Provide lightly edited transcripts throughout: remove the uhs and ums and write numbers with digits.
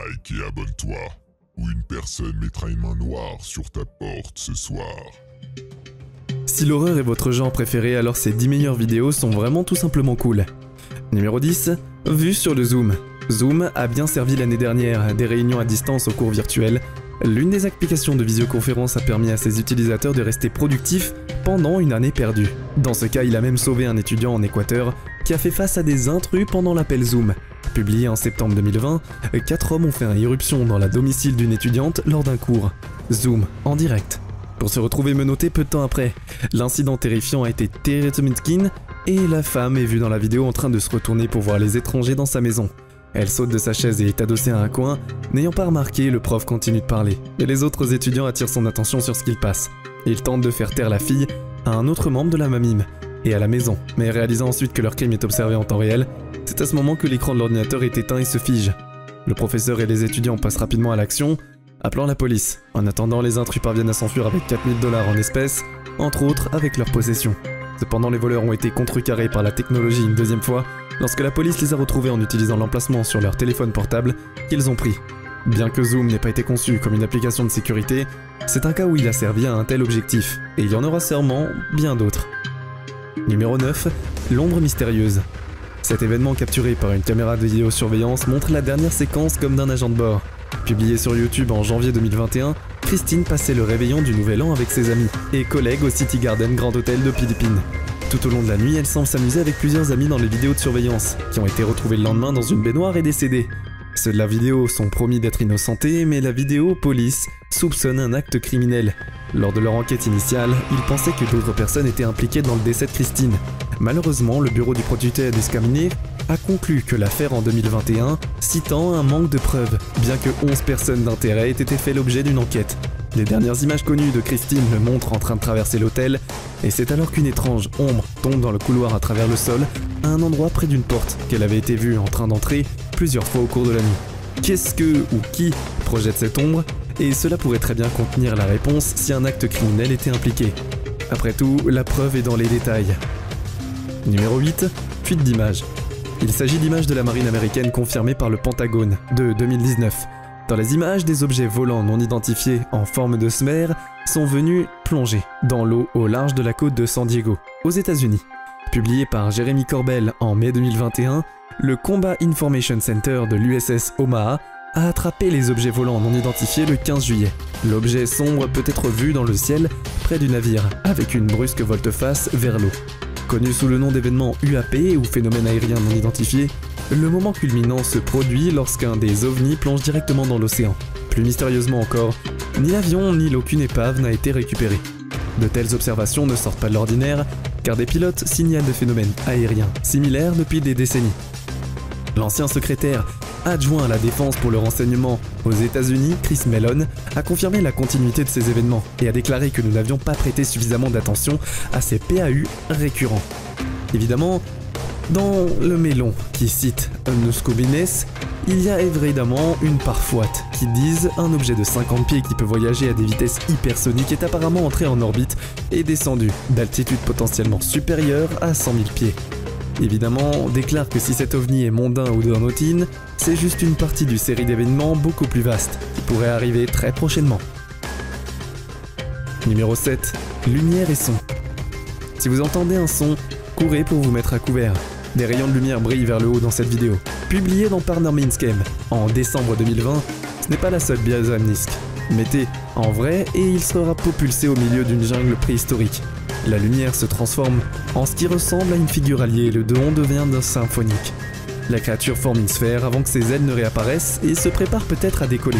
like et abonne-toi, ou une personne mettra une main noire sur ta porte ce soir. Si l'horreur est votre genre préféré, alors ces 10 meilleures vidéos sont vraiment tout simplement cool. Numéro 10, vue sur le Zoom. Zoom a bien servi l'année dernière, des réunions à distance aux cours virtuels. L'une des applications de visioconférence a permis à ses utilisateurs de rester productifs pendant une année perdue. Dans ce cas, il a même sauvé un étudiant en Équateur qui a fait face à des intrus pendant l'appel Zoom. Publié en septembre 2020, 4 hommes ont fait une irruption dans la domicile d'une étudiante lors d'un cours. Zoom, en direct. Pour se retrouver menotté peu de temps après, l'incident terrifiant a été télétomiskin et la femme est vue dans la vidéo en train de se retourner pour voir les étrangers dans sa maison. Elle saute de sa chaise et est adossée à un coin. N'ayant pas remarqué, le prof continue de parler, et les autres étudiants attirent son attention sur ce qu'il passe. Il tente de faire taire la fille à un autre membre de la mamime, et à la maison, mais réalisant ensuite que leur crime est observé en temps réel, c'est à ce moment que l'écran de l'ordinateur est éteint et se fige. Le professeur et les étudiants passent rapidement à l'action, appelant la police. En attendant, les intrus parviennent à s'enfuir avec 4000 $ en espèces, entre autres avec leur possession. Cependant, les voleurs ont été contrecarrés par la technologie une deuxième fois, lorsque la police les a retrouvés en utilisant l'emplacement sur leur téléphone portable qu'ils ont pris. Bien que Zoom n'ait pas été conçu comme une application de sécurité, c'est un cas où il a servi à un tel objectif, et il y en aura sûrement bien d'autres. Numéro 9, l'ombre mystérieuse. Cet événement capturé par une caméra de vidéosurveillance montre la dernière séquence comme d'un agent de bord. Publié sur YouTube en janvier 2021, Christine passait le réveillon du Nouvel An avec ses amis et collègues au City Garden Grand Hôtel de Philippines. Tout au long de la nuit, elle semble s'amuser avec plusieurs amis dans les vidéos de surveillance, qui ont été retrouvés le lendemain dans une baignoire et décédés. Ceux de la vidéo sont promis d'être innocentés, mais la vidéo police soupçonne un acte criminel. Lors de leur enquête initiale, ils pensaient que d'autres personnes étaient impliquées dans le décès de Christine. Malheureusement, le bureau du protecteur d'Escaminer a conclu que l'affaire en 2021, citant un manque de preuves, bien que 11 personnes d'intérêt aient été fait l'objet d'une enquête. Les dernières images connues de Christine le montrent en train de traverser l'hôtel, et c'est alors qu'une étrange ombre tombe dans le couloir à travers le sol, à un endroit près d'une porte qu'elle avait été vue en train d'entrer plusieurs fois au cours de la nuit. Qu'est-ce que ou qui projette cette ombre? Et cela pourrait très bien contenir la réponse si un acte criminel était impliqué. Après tout, la preuve est dans les détails. Numéro 8, fuite d'images. Il s'agit d'images de la marine américaine confirmées par le Pentagone de 2019. Dans les images, des objets volants non identifiés en forme de sphère sont venus plonger dans l'eau au large de la côte de San Diego, aux États-Unis. Publié par Jeremy Corbell en mai 2021, le Combat Information Center de l'USS Omaha a attrapé les objets volants non identifiés le 15 juillet. L'objet sombre peut être vu dans le ciel près du navire, avec une brusque volte-face vers l'eau. Connu sous le nom d'événement UAP ou phénomène aérien non identifié, le moment culminant se produit lorsqu'un des ovnis plonge directement dans l'océan. Plus mystérieusement encore, ni l'avion ni aucune épave n'a été récupérée. De telles observations ne sortent pas de l'ordinaire, car des pilotes signalent des phénomènes aériens similaires depuis des décennies. L'ancien secrétaire adjoint à la défense pour le renseignement aux États-Unis, Chris Mellon, a confirmé la continuité de ces événements et a déclaré que nous n'avions pas prêté suffisamment d'attention à ces PAU récurrents. Évidemment, dans le mélon qui cite Nuskobines, il y a évidemment une parfoite qui disent un objet de 50 pieds qui peut voyager à des vitesses hypersoniques est apparemment entré en orbite et descendu d'altitude potentiellement supérieure à 100 000 pieds. Évidemment, on déclare que si cet ovni est mondain ou d'Ornotine, c'est juste une partie d'une série d'événements beaucoup plus vaste, qui pourrait arriver très prochainement. Numéro 7. Lumière et son. Si vous entendez un son, courez pour vous mettre à couvert. Des rayons de lumière brillent vers le haut dans cette vidéo. Publiée dans Parnorminském en décembre 2020, ce n'est pas la seule Biazamnisk. Mettez en vrai et il sera propulsé au milieu d'une jungle préhistorique. La lumière se transforme en ce qui ressemble à une figure alliée et le don devient d'un symphonique. La créature forme une sphère avant que ses ailes ne réapparaissent et se prépare peut-être à décoller.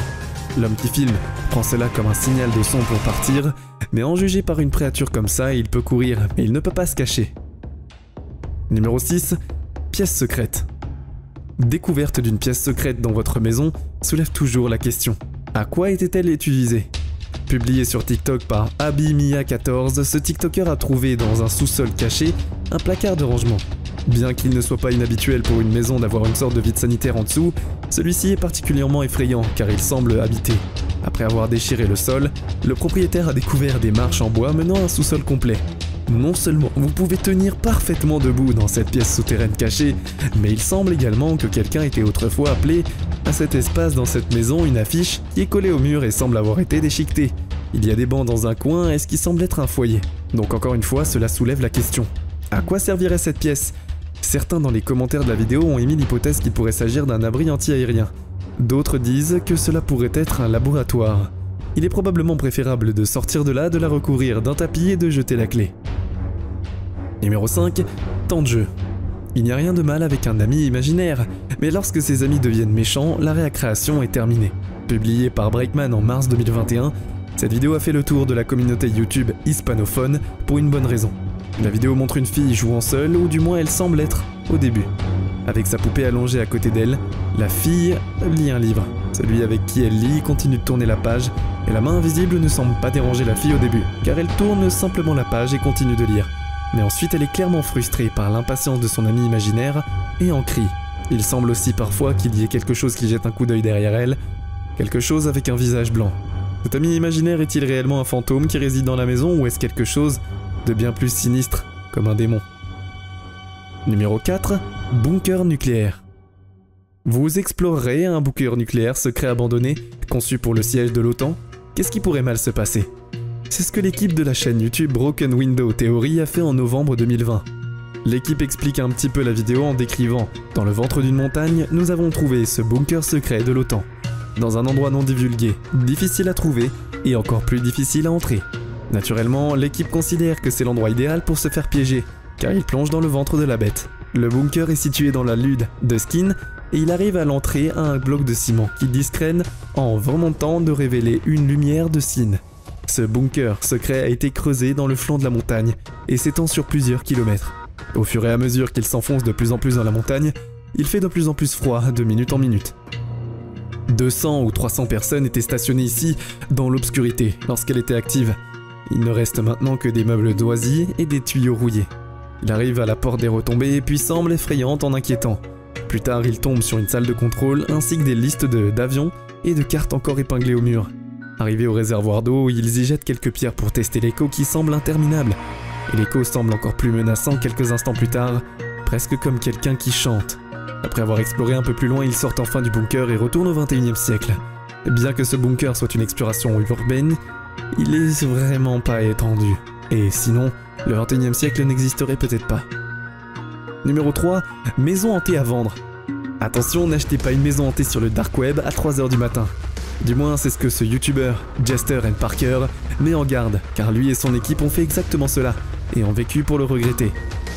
L'homme qui filme prend cela comme un signal de son pour partir, mais en jugé par une créature comme ça, il peut courir, mais il ne peut pas se cacher. Numéro 6. Pièce secrète. Découverte d'une pièce secrète dans votre maison soulève toujours la question. À quoi était-elle utilisée? Publié sur TikTok par Abimia14, ce TikToker a trouvé dans un sous-sol caché un placard de rangement. Bien qu'il ne soit pas inhabituel pour une maison d'avoir une sorte de vide sanitaire en dessous, celui-ci est particulièrement effrayant car il semble habité. Après avoir déchiré le sol, le propriétaire a découvert des marches en bois menant à un sous-sol complet. Non seulement vous pouvez tenir parfaitement debout dans cette pièce souterraine cachée, mais il semble également que quelqu'un était autrefois appelé à cet espace dans cette maison une affiche qui est collée au mur et semble avoir été déchiquetée. Il y a des bancs dans un coin et ce qui semble être un foyer. Donc encore une fois, cela soulève la question. À quoi servirait cette pièce ? Certains dans les commentaires de la vidéo ont émis l'hypothèse qu'il pourrait s'agir d'un abri anti-aérien. D'autres disent que cela pourrait être un laboratoire. Il est probablement préférable de sortir de là, de la recouvrir d'un tapis et de jeter la clé. Numéro 5. Temps de jeu. Il n'y a rien de mal avec un ami imaginaire, mais lorsque ces amis deviennent méchants, la récréation est terminée. Publiée par Breakman en mars 2021, cette vidéo a fait le tour de la communauté YouTube hispanophone pour une bonne raison. La vidéo montre une fille jouant seule, ou du moins elle semble être au début. Avec sa poupée allongée à côté d'elle, la fille lit un livre. Celui avec qui elle lit continue de tourner la page, et la main invisible ne semble pas déranger la fille au début, car elle tourne simplement la page et continue de lire. Mais ensuite elle est clairement frustrée par l'impatience de son ami imaginaire, et en crie. Il semble aussi parfois qu'il y ait quelque chose qui jette un coup d'œil derrière elle, quelque chose avec un visage blanc. Cet ami imaginaire est-il réellement un fantôme qui réside dans la maison, ou est-ce quelque chose de bien plus sinistre, comme un démon ? Numéro 4. Bunker nucléaire. Vous explorerez un bunker nucléaire secret abandonné, conçu pour le siège de l'OTAN. Qu'est-ce qui pourrait mal se passer ? C'est ce que l'équipe de la chaîne YouTube Broken Window Theory a fait en novembre 2020. L'équipe explique un petit peu la vidéo en décrivant « Dans le ventre d'une montagne, nous avons trouvé ce bunker secret de l'OTAN. Dans un endroit non divulgué, difficile à trouver et encore plus difficile à entrer. Naturellement, l'équipe considère que c'est l'endroit idéal pour se faire piéger, car il plonge dans le ventre de la bête. Le bunker est situé dans la lude de Skin, et il arrive à l'entrée à un bloc de ciment qui discrène en remontant de révéler une lumière de Sin. Ce bunker secret a été creusé dans le flanc de la montagne, et s'étend sur plusieurs kilomètres. Au fur et à mesure qu'il s'enfonce de plus en plus dans la montagne, il fait de plus en plus froid de minute en minute. 200 ou 300 personnes étaient stationnées ici, dans l'obscurité, lorsqu'elle était active. Il ne reste maintenant que des meubles d'oisier et des tuyaux rouillés. Il arrive à la porte des retombées, puis semble effrayante en inquiétant. Plus tard, il tombe sur une salle de contrôle, ainsi que des listes d'avions et de cartes encore épinglées au mur. Arrivé au réservoir d'eau, ils y jettent quelques pierres pour tester l'écho qui semble interminable. Et l'écho semble encore plus menaçant quelques instants plus tard, presque comme quelqu'un qui chante. Après avoir exploré un peu plus loin, ils sortent enfin du bunker et retournent au XXIe siècle. Bien que ce bunker soit une exploration urbaine, il est vraiment pas étendu. Et sinon, le XXIe siècle n'existerait peut-être pas. Numéro 3. Maison hantée à vendre. Attention, n'achetez pas une maison hantée sur le dark web à 3h du matin. Du moins, c'est ce que ce youtubeur, Jester & Parker, met en garde, car lui et son équipe ont fait exactement cela, et ont vécu pour le regretter.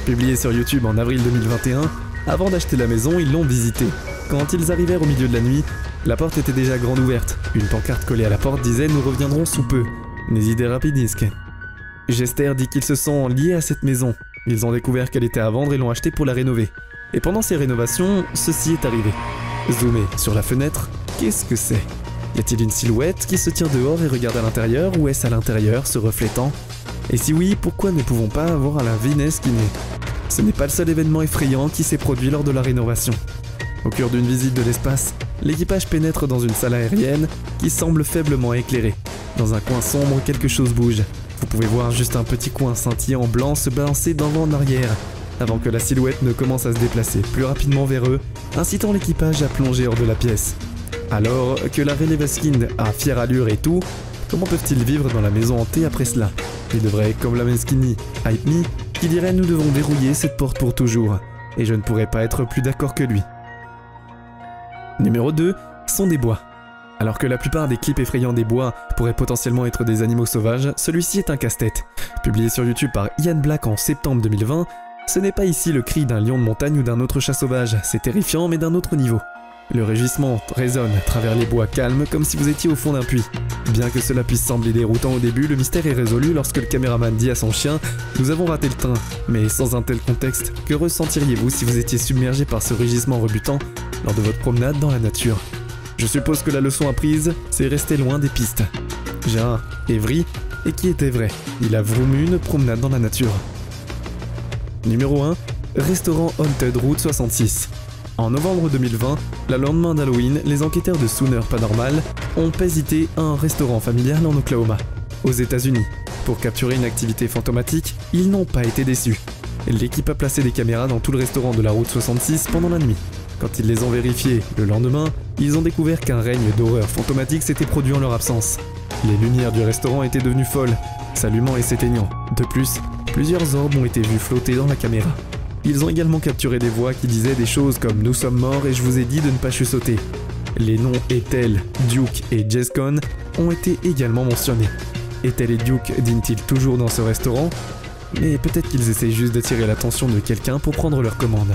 Publié sur YouTube en avril 2021, avant d'acheter la maison, ils l'ont visitée. Quand ils arrivèrent au milieu de la nuit, la porte était déjà grande ouverte. Une pancarte collée à la porte disait « Nous reviendrons sous peu. N'hésitez rapidisque ». Jester dit qu'ils se sont liés à cette maison. Ils ont découvert qu'elle était à vendre et l'ont achetée pour la rénover. Et pendant ces rénovations, ceci est arrivé. Zoomé sur la fenêtre, qu'est-ce que c'est ? Y a-t-il une silhouette qui se tient dehors et regarde à l'intérieur, ou est-ce à l'intérieur, se reflétant ? Et si oui, pourquoi ne pouvons pas avoir la Vénès qui naît ? Ce n'est pas le seul événement effrayant qui s'est produit lors de la rénovation. Au cœur d'une visite de l'espace, l'équipage pénètre dans une salle aérienne qui semble faiblement éclairée. Dans un coin sombre, quelque chose bouge. Vous pouvez voir juste un petit coin scintillant blanc se balancer d'avant en arrière, avant que la silhouette ne commence à se déplacer plus rapidement vers eux, incitant l'équipage à plonger hors de la pièce. Alors que la Relevaskin a fière allure et tout, comment peuvent-ils vivre dans la maison hantée après cela ? Ils devraient, comme la Meskini, Hype Me, qui dirait « Nous devons verrouiller cette porte pour toujours », et je ne pourrais pas être plus d'accord que lui. Numéro 2, Son des bois. Alors que la plupart des clips effrayants des bois pourraient potentiellement être des animaux sauvages, celui-ci est un casse-tête. Publié sur YouTube par Ian Black en septembre 2020, ce n'est pas ici le cri d'un lion de montagne ou d'un autre chat sauvage, c'est terrifiant mais d'un autre niveau. Le rugissement résonne à travers les bois calmes comme si vous étiez au fond d'un puits. Bien que cela puisse sembler déroutant au début, le mystère est résolu lorsque le caméraman dit à son chien « Nous avons raté le train ». Mais sans un tel contexte, que ressentiriez-vous si vous étiez submergé par ce rugissement rebutant lors de votre promenade dans la nature ? Je suppose que la leçon apprise, c'est rester loin des pistes. J'ai un Evry, et qui était vrai, il a voulu une promenade dans la nature. Numéro 1, Restaurant Haunted Route 66. En novembre 2020, le lendemain d'Halloween, les enquêteurs de Sooner Paranormal ont visité un restaurant familial en Oklahoma. aux États-Unis. Pour capturer une activité fantomatique, ils n'ont pas été déçus. L'équipe a placé des caméras dans tout le restaurant de la route 66 pendant la nuit. Quand ils les ont vérifiées le lendemain, ils ont découvert qu'un règne d'horreur fantomatique s'était produit en leur absence. Les lumières du restaurant étaient devenues folles, s'allumant et s'éteignant. De plus, plusieurs orbes ont été vus flotter dans la caméra. Ils ont également capturé des voix qui disaient des choses comme « Nous sommes morts et je vous ai dit de ne pas chuchoter ». Les noms Ethel, Duke et Jescon ont été également mentionnés. Ethel et Duke dînent-ils toujours dans ce restaurant? Mais peut-être qu'ils essaient juste d'attirer l'attention de quelqu'un pour prendre leur commande.